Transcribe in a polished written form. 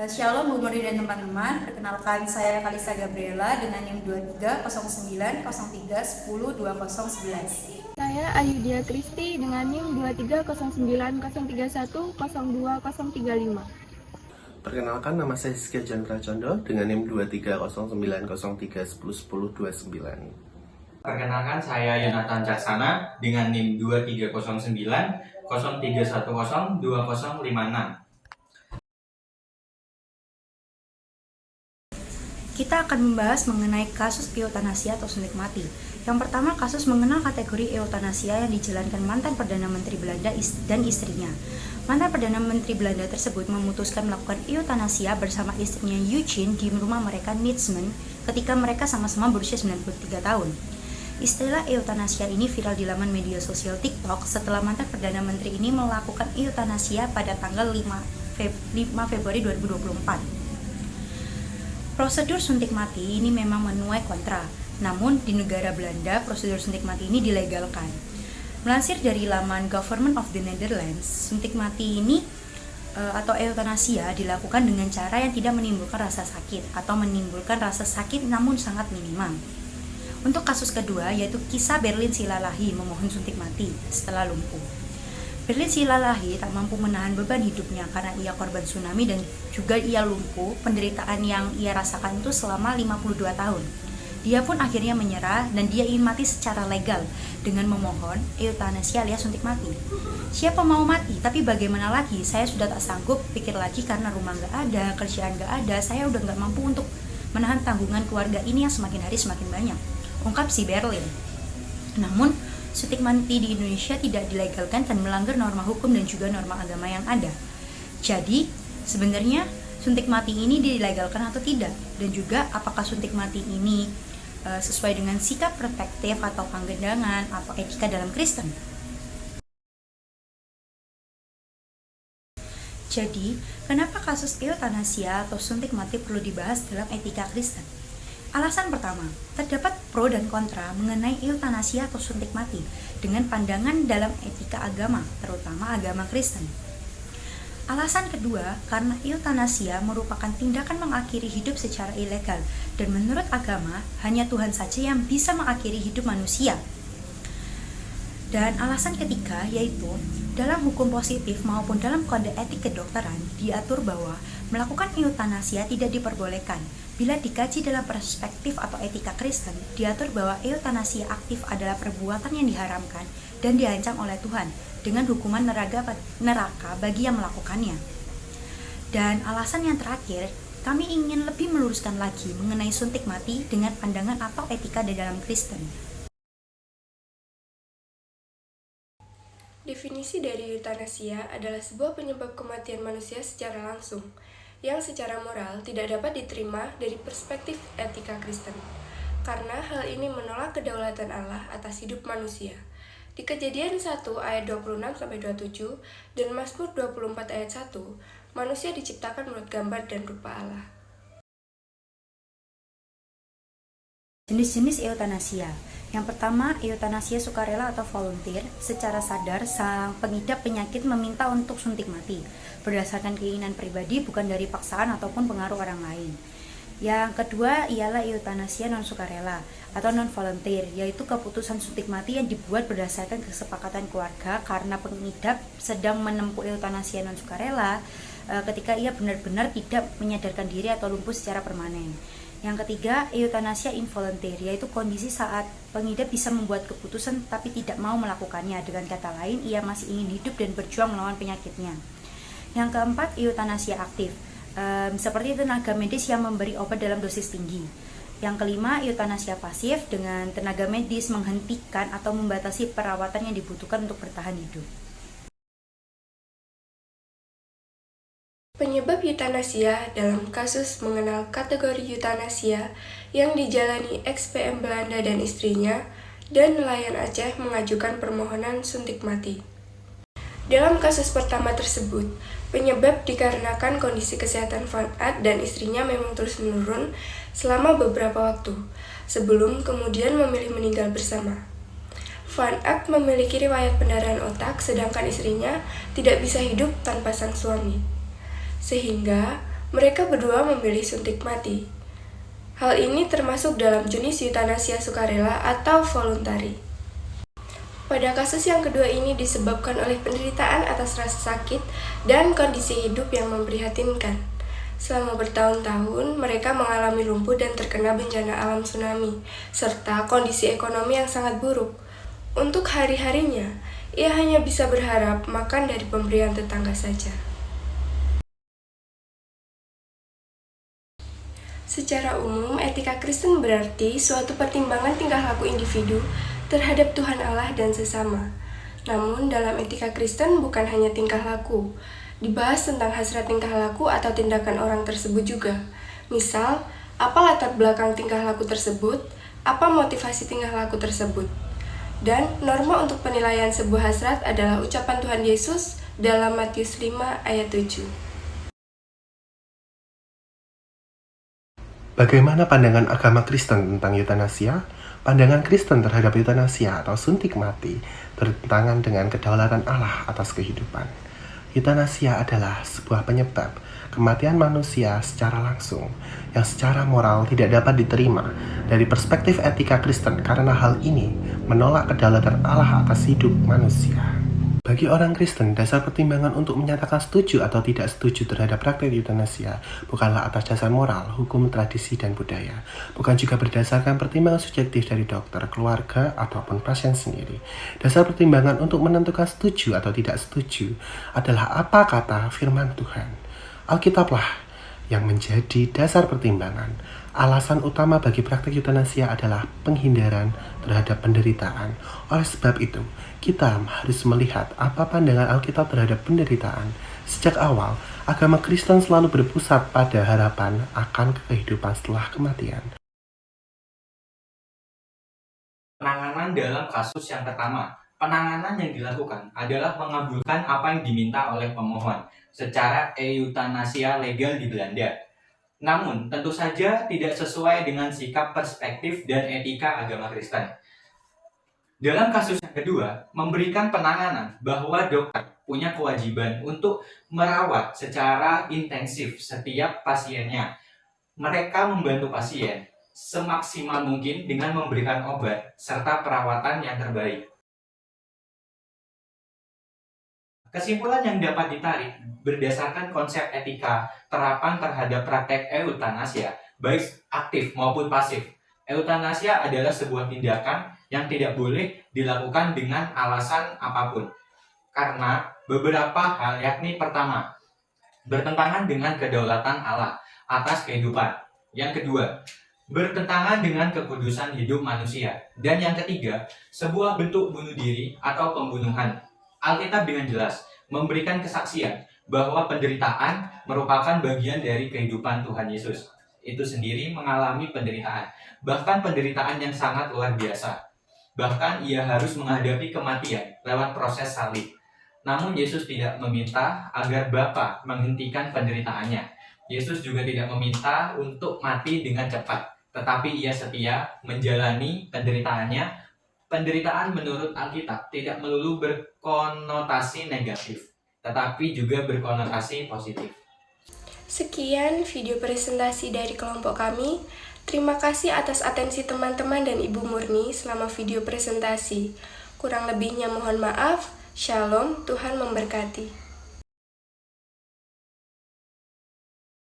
Shalom Bu Muri dan teman-teman, perkenalkan saya Kalisa Gabriela dengan NIM 230903102011. Saya Ayudia Kristi dengan NIM 2309031020035. Perkenalkan, nama saya Siska Chandra Condo dengan NIM 230903101029. Perkenalkan, saya Yonatan Caksana dengan NIM 230903102056. Kita akan membahas mengenai kasus eutanasia atau suntik mati. Yang pertama, kasus mengenal kategori eutanasia yang dijalankan mantan Perdana Menteri Belanda dan istrinya. Mantan Perdana Menteri Belanda tersebut memutuskan melakukan eutanasia bersama istrinya Eugene di rumah mereka Nietsmen ketika mereka sama-sama berusia 93 tahun. Istilah eutanasia ini viral di laman media sosial TikTok setelah mantan Perdana Menteri ini melakukan eutanasia pada tanggal 5 Februari 2024. Prosedur suntik mati ini memang menuai kontra, namun di negara Belanda prosedur suntik mati ini dilegalkan. Melansir dari laman Government of the Netherlands, suntik mati ini atau eutanasia dilakukan dengan cara yang tidak menimbulkan rasa sakit atau menimbulkan rasa sakit namun sangat minimal. Untuk kasus kedua yaitu kisah Berlin Silalahi memohon suntik mati setelah lumpuh. Berlin Silalahi tak mampu menahan beban hidupnya karena ia korban tsunami dan juga ia lumpuh. Penderitaan yang ia rasakan itu selama 52 tahun. Dia pun akhirnya menyerah dan dia ingin mati secara legal dengan memohon eutanasia alias suntik mati. Siapa mau mati? Tapi bagaimana lagi? Saya sudah tak sanggup, pikir lagi karena rumah gak ada, kerjaan gak ada, saya udah gak mampu untuk menahan tanggungan keluarga ini yang semakin hari semakin banyak, ungkap si Berlin. Namun, suntik mati di Indonesia tidak dilegalkan dan melanggar norma hukum dan juga norma agama yang ada. Jadi, sebenarnya suntik mati ini dilegalkan atau tidak? Dan juga apakah suntik mati ini sesuai dengan sikap protektif atau penggendangan atau etika dalam Kristen? Jadi, kenapa kasus eutanasia atau suntik mati perlu dibahas dalam etika Kristen? Alasan pertama, terdapat pro dan kontra mengenai eutanasia atau suntik mati dengan pandangan dalam etika agama, terutama agama Kristen. Alasan kedua, karena eutanasia merupakan tindakan mengakhiri hidup secara ilegal dan menurut agama, hanya Tuhan saja yang bisa mengakhiri hidup manusia. Dan alasan ketiga yaitu dalam hukum positif maupun dalam kode etik kedokteran diatur bahwa melakukan eutanasia tidak diperbolehkan. Bila dikaji dalam perspektif atau etika Kristen, diatur bahwa eutanasia aktif adalah perbuatan yang diharamkan dan diancam oleh Tuhan dengan hukuman neraka bagi yang melakukannya. Dan alasan yang terakhir, kami ingin lebih meluruskan lagi mengenai suntik mati dengan pandangan atau etika di dalam Kristen. Definisi dari eutanasia adalah sebuah penyebab kematian manusia secara langsung, yang secara moral tidak dapat diterima dari perspektif etika Kristen, karena hal ini menolak kedaulatan Allah atas hidup manusia. Di Kejadian 1 ayat 26-27 dan Mazmur 24 ayat 1, manusia diciptakan menurut gambar dan rupa Allah. Jenis-jenis eutanasia. Yang pertama, eutanasia sukarela atau volunteer. Secara sadar, sang pengidap penyakit meminta untuk suntik mati berdasarkan keinginan pribadi, bukan dari paksaan ataupun pengaruh orang lain. Yang kedua ialah eutanasia non-sukarela atau non-volunteer, yaitu keputusan suntik mati yang dibuat berdasarkan kesepakatan keluarga karena pengidap sedang menempuh eutanasia non-sukarela ketika ia benar-benar tidak menyadarkan diri atau lumpuh secara permanen. Yang ketiga, eutanasia involunteer, yaitu kondisi saat pengidap bisa membuat keputusan tapi tidak mau melakukannya. Dengan kata lain, ia masih ingin hidup dan berjuang melawan penyakitnya. Yang keempat, eutanasia aktif, seperti tenaga medis yang memberi obat dalam dosis tinggi. Yang kelima, eutanasia pasif, dengan tenaga medis menghentikan atau membatasi perawatan yang dibutuhkan untuk bertahan hidup. Penyebab eutanasia dalam kasus mengenal kategori eutanasia yang dijalani ex-PM Belanda dan istrinya dan nelayan Aceh mengajukan permohonan suntik mati. Dalam kasus pertama tersebut, penyebab dikarenakan kondisi kesehatan Van Aert dan istrinya memang terus menurun selama beberapa waktu, sebelum kemudian memilih meninggal bersama. Van Aert memiliki riwayat pendarahan otak, sedangkan istrinya tidak bisa hidup tanpa sang suami. Sehingga Mereka berdua memilih suntik mati. Hal ini termasuk dalam jenis eutanasia sukarela atau voluntari. Pada kasus yang kedua ini disebabkan oleh penderitaan atas rasa sakit dan kondisi hidup yang memprihatinkan. Selama bertahun-tahun, mereka mengalami lumpuh dan terkena bencana alam tsunami, serta kondisi ekonomi yang sangat buruk. Untuk hari-harinya, ia hanya bisa berharap makan dari pemberian tetangga saja. Secara umum, etika Kristen berarti suatu pertimbangan tingkah laku individu terhadap Tuhan Allah dan sesama. Namun, dalam etika Kristen bukan hanya tingkah laku. Dibahas tentang hasrat tingkah laku atau tindakan orang tersebut juga. Misal, apa latar belakang tingkah laku tersebut, apa motivasi tingkah laku tersebut. Dan norma untuk penilaian sebuah hasrat adalah ucapan Tuhan Yesus dalam Matius 5 ayat 7. Bagaimana pandangan agama Kristen tentang eutanasia? Pandangan Kristen terhadap eutanasia atau suntik mati bertentangan dengan kedaulatan Allah atas kehidupan. Eutanasia adalah sebuah penyebab kematian manusia secara langsung yang secara moral tidak dapat diterima dari perspektif etika Kristen karena hal ini menolak kedaulatan Allah atas hidup manusia. Bagi orang Kristen, dasar pertimbangan untuk menyatakan setuju atau tidak setuju terhadap praktik eutanasia bukanlah atas dasar moral, hukum, tradisi, dan budaya. Bukan juga berdasarkan pertimbangan subjektif dari dokter, keluarga, ataupun pasien sendiri. Dasar pertimbangan untuk menentukan setuju atau tidak setuju adalah apa kata firman Tuhan. Alkitablah yang menjadi dasar pertimbangan. Alasan utama bagi praktik eutanasia adalah penghindaran terhadap penderitaan. Oleh sebab itu, kita harus melihat apa pandangan Alkitab terhadap penderitaan. Sejak awal, agama Kristen selalu berpusat pada harapan akan kehidupan setelah kematian. Penanganan dalam kasus yang pertama. Penanganan yang dilakukan adalah mengabulkan apa yang diminta oleh pemohon secara eutanasia legal di Belanda. Namun, tentu saja tidak sesuai dengan sikap, perspektif, dan etika agama Kristen. Dalam kasus yang kedua, memberikan penanganan bahwa dokter punya kewajiban untuk merawat secara intensif setiap pasiennya. Mereka membantu pasien semaksimal mungkin dengan memberikan obat serta perawatan yang terbaik. Kesimpulan yang dapat ditarik berdasarkan konsep etika terapan terhadap praktek eutanasia, baik aktif maupun pasif. Eutanasia adalah sebuah tindakan yang tidak boleh dilakukan dengan alasan apapun. Karena beberapa hal, yakni pertama, bertentangan dengan kedaulatan Allah atas kehidupan. Yang kedua, bertentangan dengan kekudusan hidup manusia. Dan yang ketiga, sebuah bentuk bunuh diri atau pembunuhan. Alkitab dengan jelas memberikan kesaksian bahwa penderitaan merupakan bagian dari kehidupan Tuhan Yesus. Itu sendiri mengalami penderitaan, bahkan penderitaan yang sangat luar biasa. Bahkan ia harus menghadapi kematian lewat proses salib. Namun Yesus tidak meminta agar Bapa menghentikan penderitaannya. Yesus juga tidak meminta untuk mati dengan cepat, tetapi ia setia menjalani penderitaannya. Penderitaan menurut Alkitab tidak melulu berkonotasi negatif, tetapi juga berkonotasi positif. Sekian video presentasi dari kelompok kami. Terima kasih atas atensi teman-teman dan Ibu Murni selama video presentasi. Kurang lebihnya mohon maaf. Shalom, Tuhan memberkati.